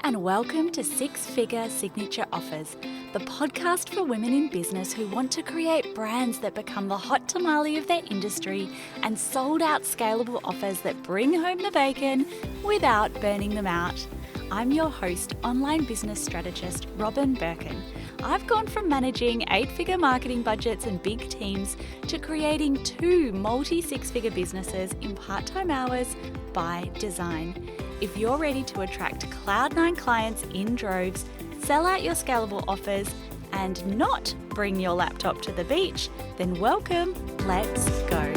and welcome to Six Figure Signature Offers, the podcast for women in business who want to create brands that become the hot tamale of their industry and sold out scalable offers that bring home the bacon without burning them out. I'm your host, online business strategist Robin Birkin. I've gone from managing 8-figure marketing budgets and big teams to creating 2 multi-6-figure businesses in part-time hours by design. If you're ready to attract Cloud9 clients in droves, sell out your scalable offers, and not bring your laptop to the beach, then welcome, let's go.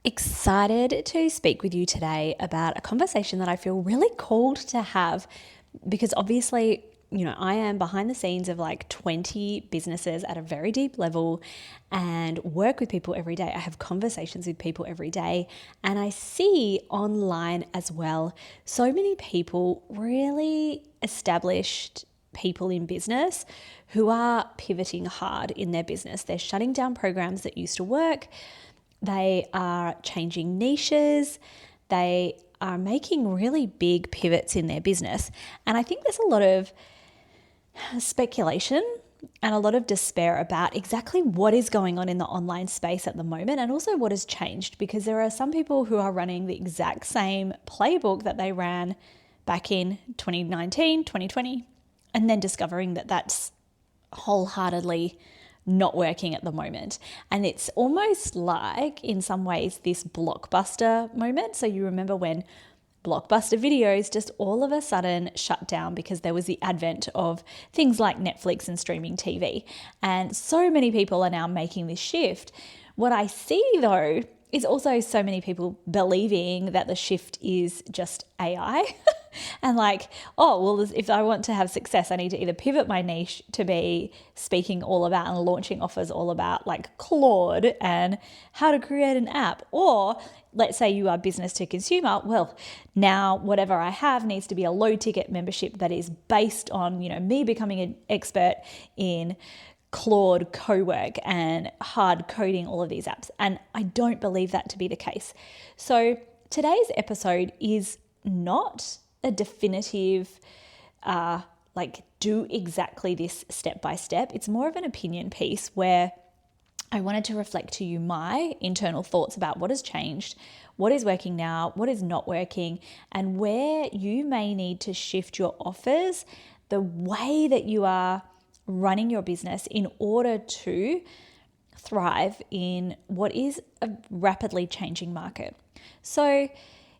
Excited to speak with you today about a conversation that I feel really called to have because obviously, I am behind the scenes of like 20 businesses at a very deep level and work with people every day. I have conversations with people every day, and I see online as well so many people, really established people in business who are pivoting hard in their business. They're shutting down programs that used to work. They are changing niches. They are making really big pivots in their business. And I think there's a lot of speculation and a lot of despair about exactly what is going on in the online space at the moment and also what has changed, because there are some people who are running the exact same playbook that they ran back in 2019, 2020, and then discovering that that's wholeheartedly not working at the moment. And it's almost like, in some ways, this Blockbuster moment. So you remember when Blockbuster videos just all of a sudden shut down because there was the advent of things like Netflix and streaming TV. And so many people are now making this shift. What I see though is also so many people believing that the shift is just AI and like, oh, well, if I want to have success, I need to either pivot my niche to be speaking all about and launching offers all about like Claude and how to create an app. Or let's say you are business to consumer. Well, now whatever I have needs to be a low ticket membership that is based on, me becoming an expert in Claude co-work and hard coding all of these apps. And I don't believe that to be the case. So today's episode is not a definitive, do exactly this step by step. It's more of an opinion piece where I wanted to reflect to you my internal thoughts about what has changed, what is working now, what is not working, and where you may need to shift your offers, the way that you are running your business in order to thrive in what is a rapidly changing market. So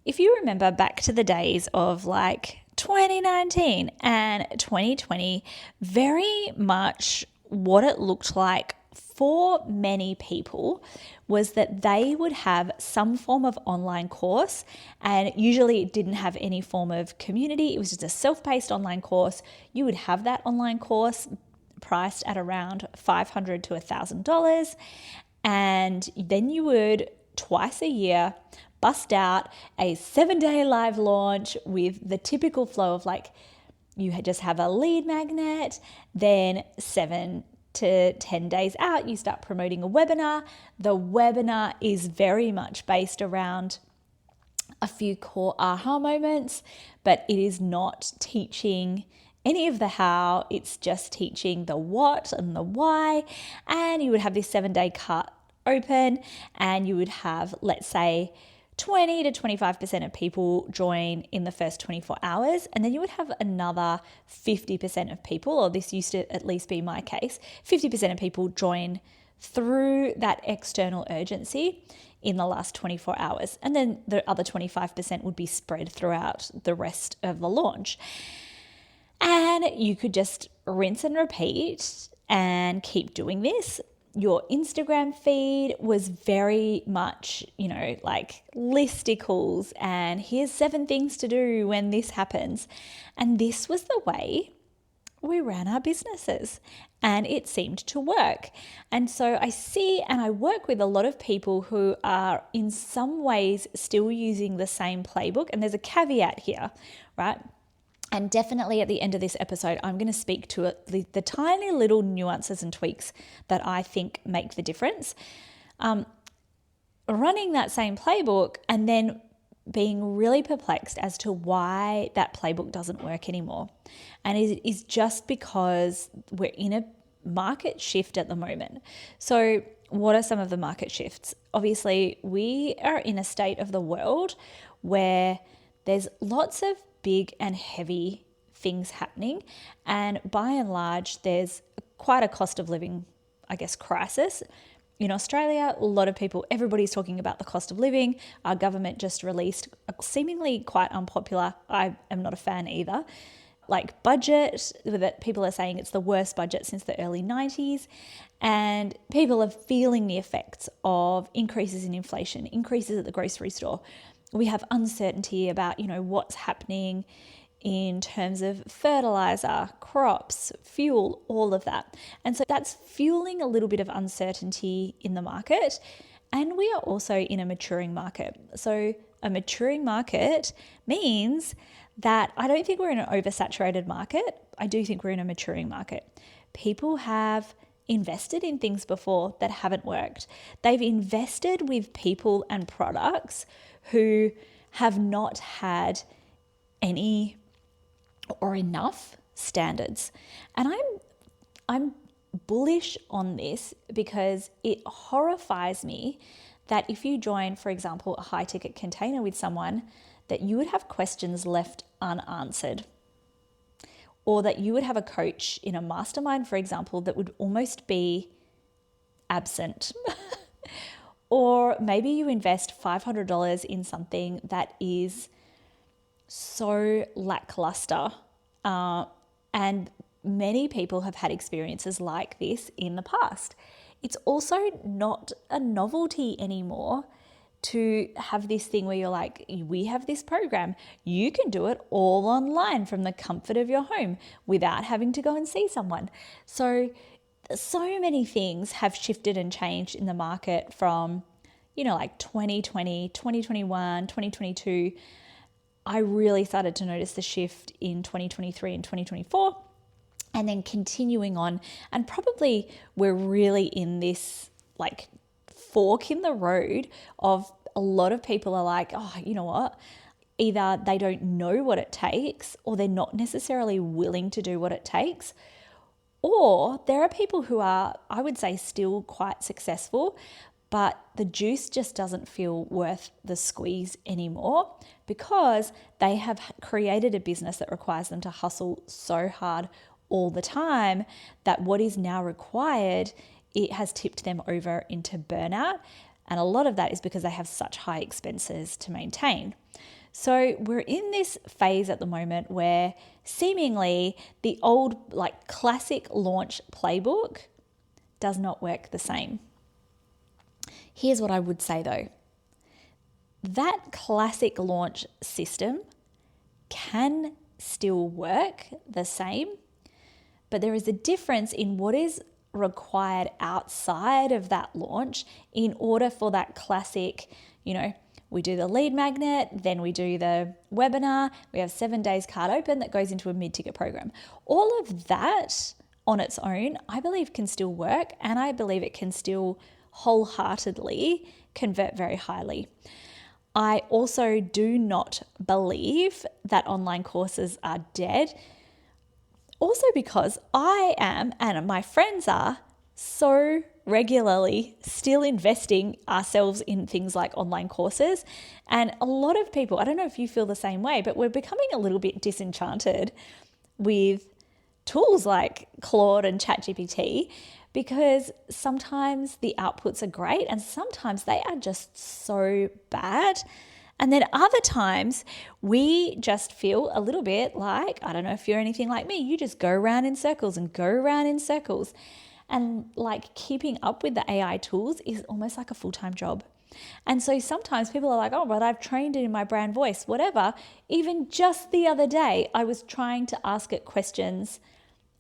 if you remember back to the days of like 2019 and 2020, very much what it looked like for many people was that they would have some form of online course, and usually it didn't have any form of community. It was just a self-paced online course. You would have that online course priced at around $500 to $1,000, and then you would twice a year bust out a 7-day live launch with the typical flow of like you just have a lead magnet, then 7 to 10 days out, you start promoting a webinar. The webinar is very much based around a few core aha moments, but it is not teaching any of the how, it's just teaching the what and the why. And you would have this 7-day cut open, and you would have, let's say, 20 to 25% of people join in the first 24 hours. And then you would have another 50% of people, or this used to at least be my case, 50% of people join through that external urgency in the last 24 hours. And then the other 25% would be spread throughout the rest of the launch. And you could just rinse and repeat and keep doing this. Your Instagram feed was very much, like listicles and here's 7 things to do when this happens. And this was the way we ran our businesses, and it seemed to work. And so I see and I work with a lot of people who are in some ways still using the same playbook. And there's a caveat here, right? And definitely at the end of this episode, I'm going to speak to the tiny little nuances and tweaks that I think make the difference. Running that same playbook and then being really perplexed as to why that playbook doesn't work anymore. And it is just because we're in a market shift at the moment. So what are some of the market shifts? Obviously, we are in a state of the world where there's lots of big and heavy things happening. And by and large, there's quite a cost of living, I guess, crisis. In Australia, a lot of people, everybody's talking about the cost of living. Our government just released a seemingly quite unpopular, I am not a fan either, like budget that people are saying it's the worst budget since the early 90s. And people are feeling the effects of increases in inflation, increases at the grocery store. We have uncertainty about, what's happening in terms of fertilizer, crops, fuel, all of that. And so that's fueling a little bit of uncertainty in the market. And we are also in a maturing market. So a maturing market means that I don't think we're in an oversaturated market. I do think we're in a maturing market. People have invested in things before that haven't worked. They've invested with people and products who have not had any or enough standards. And I'm bullish on this because it horrifies me that if you join, for example, a high ticket container with someone, that you would have questions left unanswered, or that you would have a coach in a mastermind, for example, that would almost be absent. Or maybe you invest $500 in something that is so lackluster. And many people have had experiences like this in the past. It's also not a novelty anymore to have this thing where you're like, we have this program. You can do it all online from the comfort of your home without having to go and see someone. So many things have shifted and changed in the market from, like 2020, 2021, 2022. I really started to notice the shift in 2023 and 2024, and then continuing on. And probably we're really in this like fork in the road of a lot of people are like, oh, you know what? Either they don't know what it takes, or they're not necessarily willing to do what it takes. Or there are people who are, I would say, still quite successful, but the juice just doesn't feel worth the squeeze anymore because they have created a business that requires them to hustle so hard all the time that what is now required, it has tipped them over into burnout. And a lot of that is because they have such high expenses to maintain. So we're in this phase at the moment where seemingly the old like classic launch playbook does not work the same. Here's what I would say though. That classic launch system can still work the same, but there is a difference in what is required outside of that launch in order for that classic, we do the lead magnet, then we do the webinar, we have 7 days card open that goes into a mid-ticket program. All of that on its own, I believe can still work, and I believe it can still wholeheartedly convert very highly. I also do not believe that online courses are dead. Also because I am, and my friends are, so regularly still investing ourselves in things like online courses. And a lot of people, I don't know if you feel the same way, but we're becoming a little bit disenchanted with tools like Claude and ChatGPT because sometimes the outputs are great and sometimes they are just so bad. And then other times we just feel a little bit like, I don't know if you're anything like me, you just go around in circles and go around in circles. And like keeping up with the AI tools is almost like a full-time job. And so sometimes people are like, oh, but I've trained it in my brand voice, whatever. Even just the other day, I was trying to ask it questions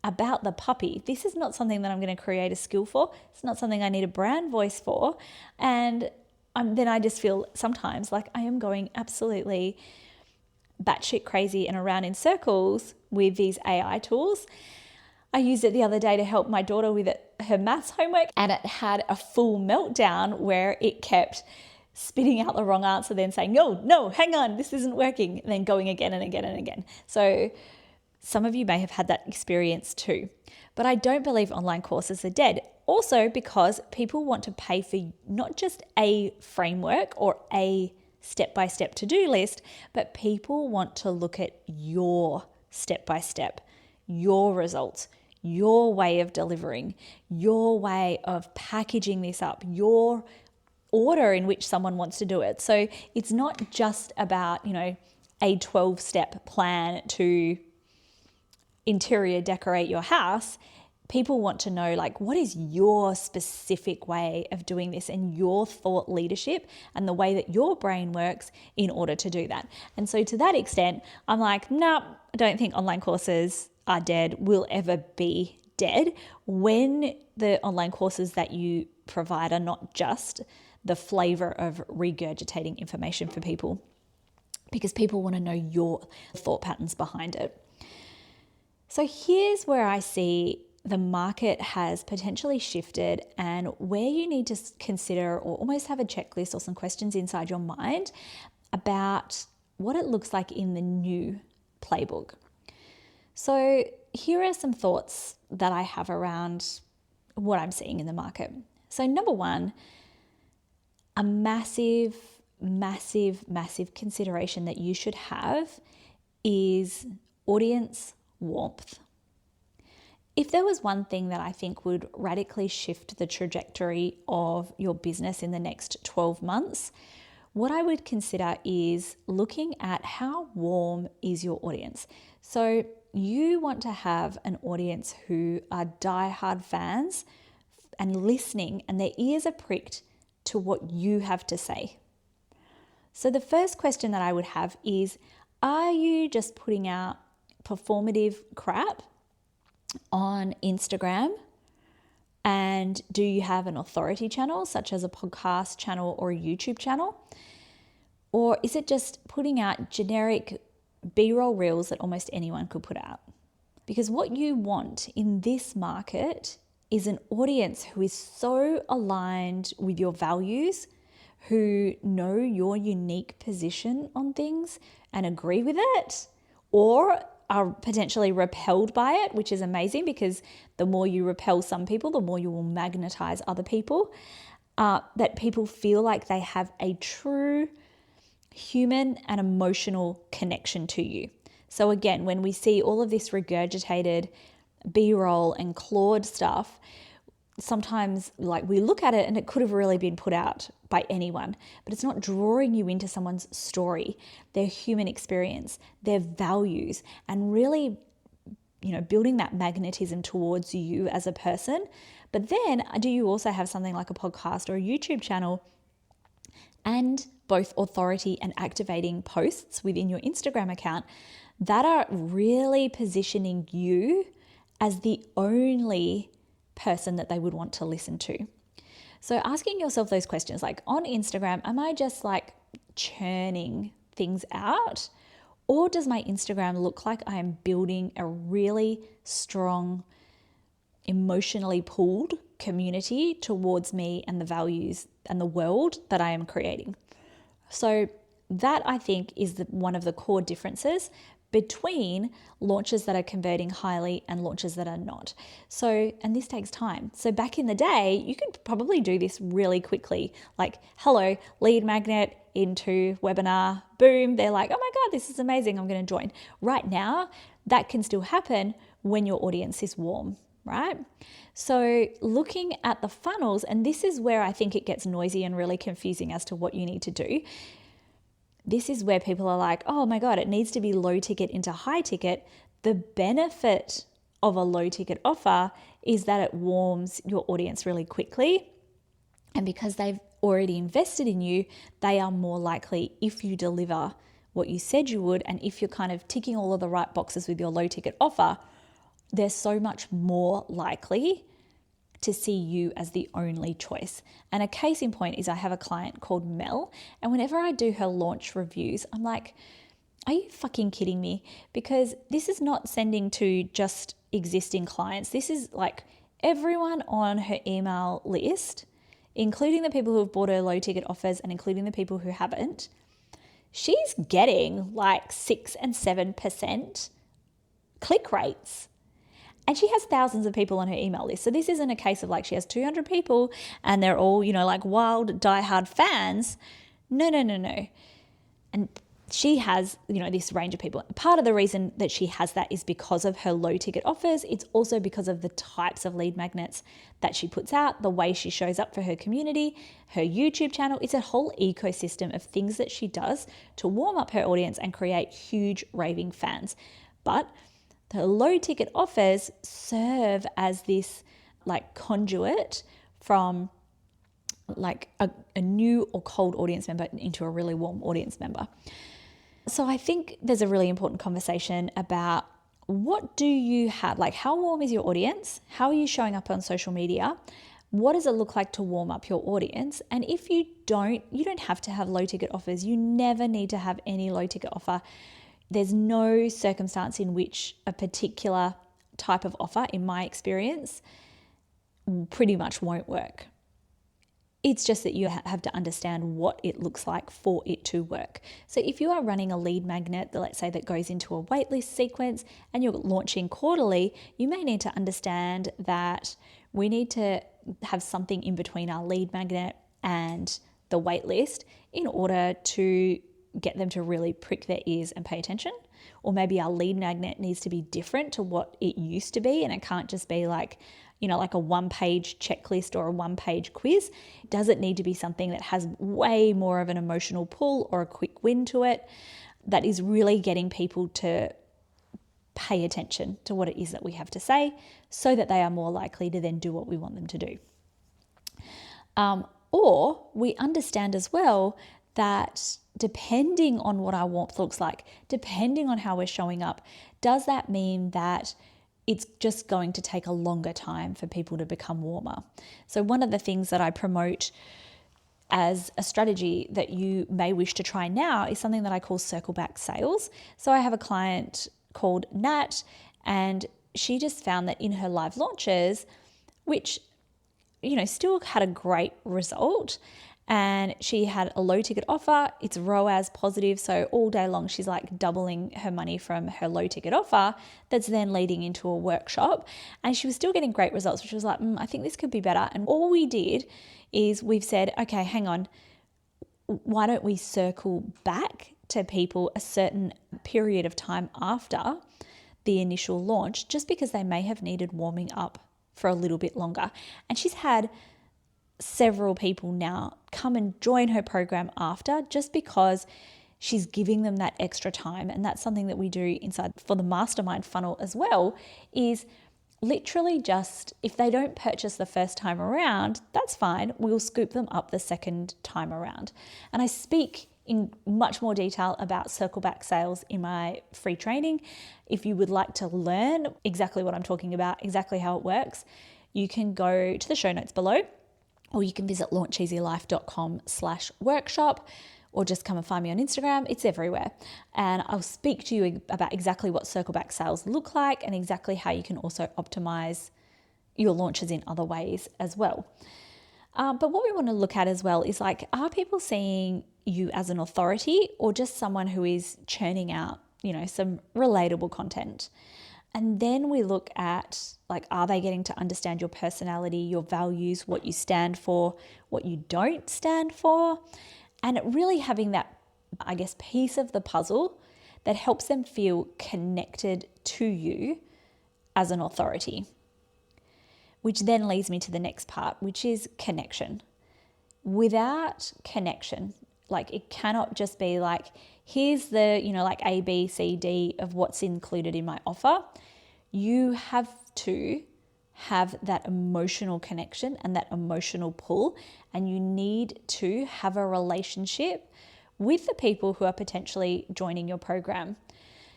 about the puppy. This is not something that I'm going to create a skill for. It's not something I need a brand voice for. And then I just feel sometimes like I am going absolutely batshit crazy and around in circles with these AI tools. I used it the other day to help my daughter with her maths homework, and it had a full meltdown where it kept spitting out the wrong answer, then saying, no, hang on, this isn't working, and then going again and again and again. So some of you may have had that experience too. But I don't believe online courses are dead. Also because people want to pay for not just a framework or a step-by-step to-do list, but people want to look at your step-by-step, your results, your way of delivering, your way of packaging this up, your order in which someone wants to do it. So it's not just about, a 12-step plan to interior decorate your house. People want to know, what is your specific way of doing this and your thought leadership and the way that your brain works in order to do that. And so to that extent, I'm like, no, I don't think online courses are dead, will ever be dead, when the online courses that you provide are not just the flavor of regurgitating information for people, because people want to know your thought patterns behind it. So here's where I see the market has potentially shifted, and where you need to consider or almost have a checklist or some questions inside your mind about what it looks like in the new playbook. So here are some thoughts that I have around what I'm seeing in the market. So number one, a massive consideration that you should have is audience warmth. If there was one thing that I think would radically shift the trajectory of your business in the next 12 months, what I would consider is looking at how warm is your audience. So you want to have an audience who are diehard fans and listening, and their ears are pricked to what you have to say. So the first question that I would have is, are you just putting out performative crap on Instagram? And do you have an authority channel, such as a podcast channel or a YouTube channel? Or is it just putting out generic B-roll reels that almost anyone could put out? Because what you want in this market is an audience who is so aligned with your values, who know your unique position on things and agree with it, or are potentially repelled by it, which is amazing, because the more you repel some people, the more you will magnetize other people, that people feel like they have a true human and emotional connection to you. So again, when we see all of this regurgitated B-roll and clawed stuff, sometimes we look at it and it could have really been put out by anyone, but it's not drawing you into someone's story, their human experience, their values, and really, building that magnetism towards you as a person. But then do you also have something like a podcast or a YouTube channel and both authority and activating posts within your Instagram account that are really positioning you as the only person that they would want to listen to? So asking yourself those questions, on Instagram, am I just churning things out? Or does my Instagram look like I am building a really strong, emotionally pulled community towards me and the values and the world that I am creating? So that, I think, is one of the core differences between launches that are converting highly and launches that are not. So, and this takes time. So back in the day, you could probably do this really quickly. Hello, lead magnet into webinar, boom. They're like, oh my God, this is amazing, I'm going to join. Right now, that can still happen when your audience is warm, right? So looking at the funnels, and this is where I think it gets noisy and really confusing as to what you need to do. This is where people are like, oh my God, it needs to be low ticket into high ticket. The benefit of a low ticket offer is that it warms your audience really quickly. And because they've already invested in you, they are more likely, if you deliver what you said you would, and if you're kind of ticking all of the right boxes with your low ticket offer, they're so much more likely to see you as the only choice. And a case in point is I have a client called Mel, and whenever I do her launch reviews, I'm like, are you fucking kidding me? Because this is not sending to just existing clients. This is everyone on her email list including the people who have bought her low ticket offers and including the people who haven't, she's getting like 6 and 7% click rates. And she has thousands of people on her email list. So this isn't a case of like she has 200 people and they're all, like wild, diehard fans. No. And she has, this range of people. Part of the reason that she has that is because of her low ticket offers. It's also because of the types of lead magnets that she puts out, the way she shows up for her community, her YouTube channel. It's a whole ecosystem of things that she does to warm up her audience and create huge raving fans. But the low ticket offers serve as this like conduit from like a new or cold audience member into a really warm audience member. So I think there's a really important conversation about what do you have, like how warm is your audience? How are you showing up on social media? What does it look like to warm up your audience? And if you don't have to have low ticket offers. You never need to have any low ticket offer. There's no circumstance in which a particular type of offer, in my experience, pretty much won't work. It's just that you have to understand what it looks like for it to work. So if you are running a lead magnet, let's say that goes into a waitlist sequence and you're launching quarterly, you may need to understand that we need to have something in between our lead magnet and the waitlist in order to get them to really prick their ears and pay attention. Or maybe our lead magnet needs to be different to what it used to be, and it can't just be like, like a one-page checklist or a one-page quiz. Does it need to be something that has way more of an emotional pull or a quick win to it that is really getting people to pay attention to what it is that we have to say so that they are more likely to then do what we want them to do? Or we understand as well that depending on what our warmth looks like, depending on how we're showing up, does that mean that it's just going to take a longer time for people to become warmer? So one of the things that I promote as a strategy that you may wish to try now is something that I call circle back sales. So I have a client called Nat, and she just found that in her live launches, which, still had a great result, and she had a low ticket offer. It's ROAS positive. So all day long, she's like doubling her money from her low ticket offer that's then leading into a workshop. And she was still getting great results, which was like, I think this could be better. And all we did is we've said, okay, hang on. Why don't we circle back to people a certain period of time after the initial launch, just because they may have needed warming up for a little bit longer. And she's had several people now come and join her program after, just because she's giving them that extra time. And that's something that we do inside for the mastermind funnel as well, is literally just, if they don't purchase the first time around, that's fine. We'll scoop them up the second time around. And I speak in much more detail about circle back sales in my free training. If you would like to learn exactly what I'm talking about, exactly how it works, you can go to the show notes below, or you can visit launcheasylife.com/workshop, or just come and find me on Instagram. It's everywhere. And I'll speak to you about exactly what circle back sales look like and exactly how you can also optimize your launches in other ways as well. But what we want to look at as well is like, are people seeing you as an authority or just someone who is churning out, some relatable content? And then we look at like, are they getting to understand your personality, your values, what you stand for, what you don't stand for? And really having that, piece of the puzzle that helps them feel connected to you as an authority. Which then leads me to the next part, which is connection. Without connection, like it cannot just be like, here's the, like A, B, C, D of what's included in my offer. You have to have that emotional connection and that emotional pull, and you need to have a relationship with the people who are potentially joining your program.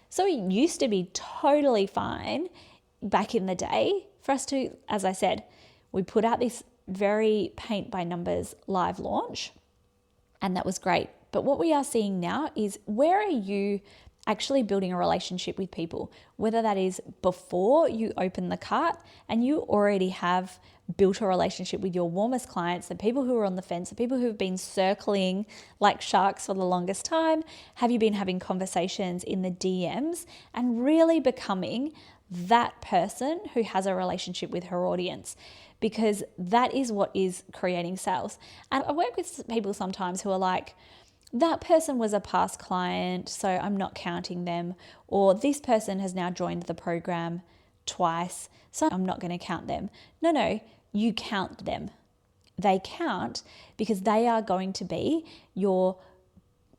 So it used to be totally fine back in the day for us to, as I said, we put out this very paint by numbers live launch, and that was great. But what we are seeing now is, where are you actually building a relationship with people, whether that is before you open the cart and you already have built a relationship with your warmest clients, the people who are on the fence, the people who have been circling like sharks for the longest time. Have you been having conversations in the DMs and really becoming that person who has a relationship with her audience? Because that is what is creating sales. And I work with people sometimes who are like, that person was a past client, so I'm not counting them. Or this person has now joined the program twice, so I'm not going to count them. No, you count them. They count because they are going to be your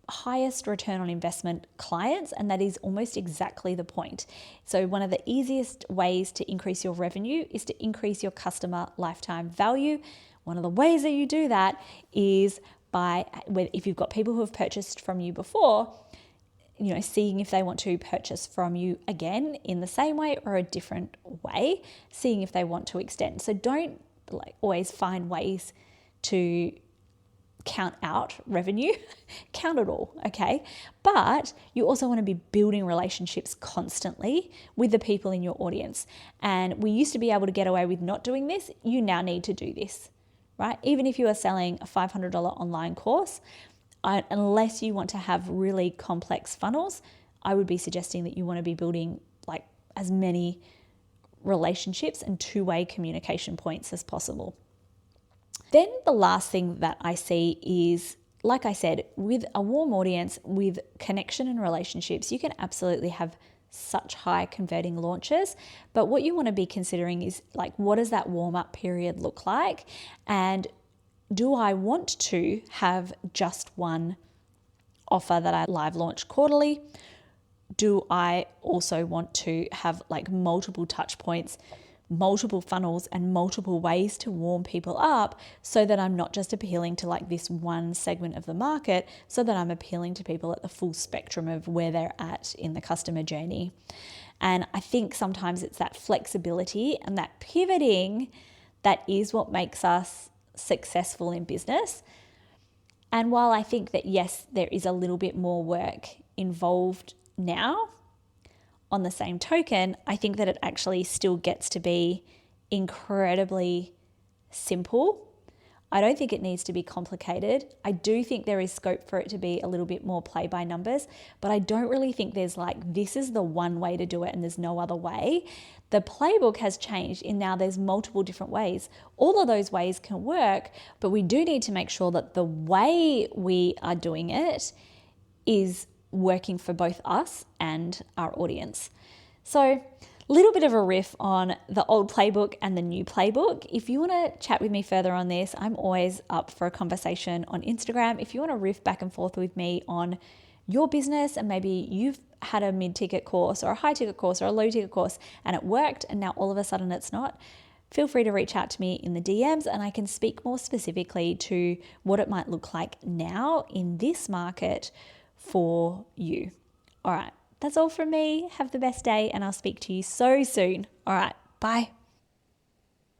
highest return on investment clients, and that is almost exactly the point. So one of the easiest ways to increase your revenue is to increase your customer lifetime value. One of the ways that you do that is by, if you've got people who have purchased from you before, seeing if they want to purchase from you again in the same way or a different way, seeing if they want to extend. So don't always find ways to count out revenue, count it all, okay? But you also want to be building relationships constantly with the people in your audience. And we used to be able to get away with not doing this. You now need to do this, right? Even if you are selling a $500 online course, unless you want to have really complex funnels, I would be suggesting that you want to be building as many relationships and two-way communication points as possible. Then the last thing that I see is, like I said, with a warm audience, with connection and relationships, you can absolutely have such high converting launches. But what you want to be considering is what does that warm up period look like? And do I want to have just one offer that I live launch quarterly? Do I also want to have multiple touch points, multiple funnels, and multiple ways to warm people up, so that I'm not just appealing to this one segment of the market, so that I'm appealing to people at the full spectrum of where they're at in the customer journey? And I think sometimes it's that flexibility and that pivoting that is what makes us successful in business. And while I think that, yes, there is a little bit more work involved now, on the same token, I think that it actually still gets to be incredibly simple. I don't think it needs to be complicated. I do think there is scope for it to be a little bit more play by numbers, but I don't really think there's this is the one way to do it and there's no other way. The playbook has changed and now there's multiple different ways. All of those ways can work, but we do need to make sure that the way we are doing it is working for both us and our audience. So a little bit of a riff on the old playbook and the new playbook. If you want to chat with me further on this, I'm always up for a conversation on Instagram. If you want to riff back and forth with me on your business and maybe you've had a mid-ticket course or a high-ticket course or a low-ticket course and it worked and now all of a sudden it's not, feel free to reach out to me in the DMs and I can speak more specifically to what it might look like now in this market for you. All right, that's all from me. Have the best day and I'll speak to you so soon. All right, bye.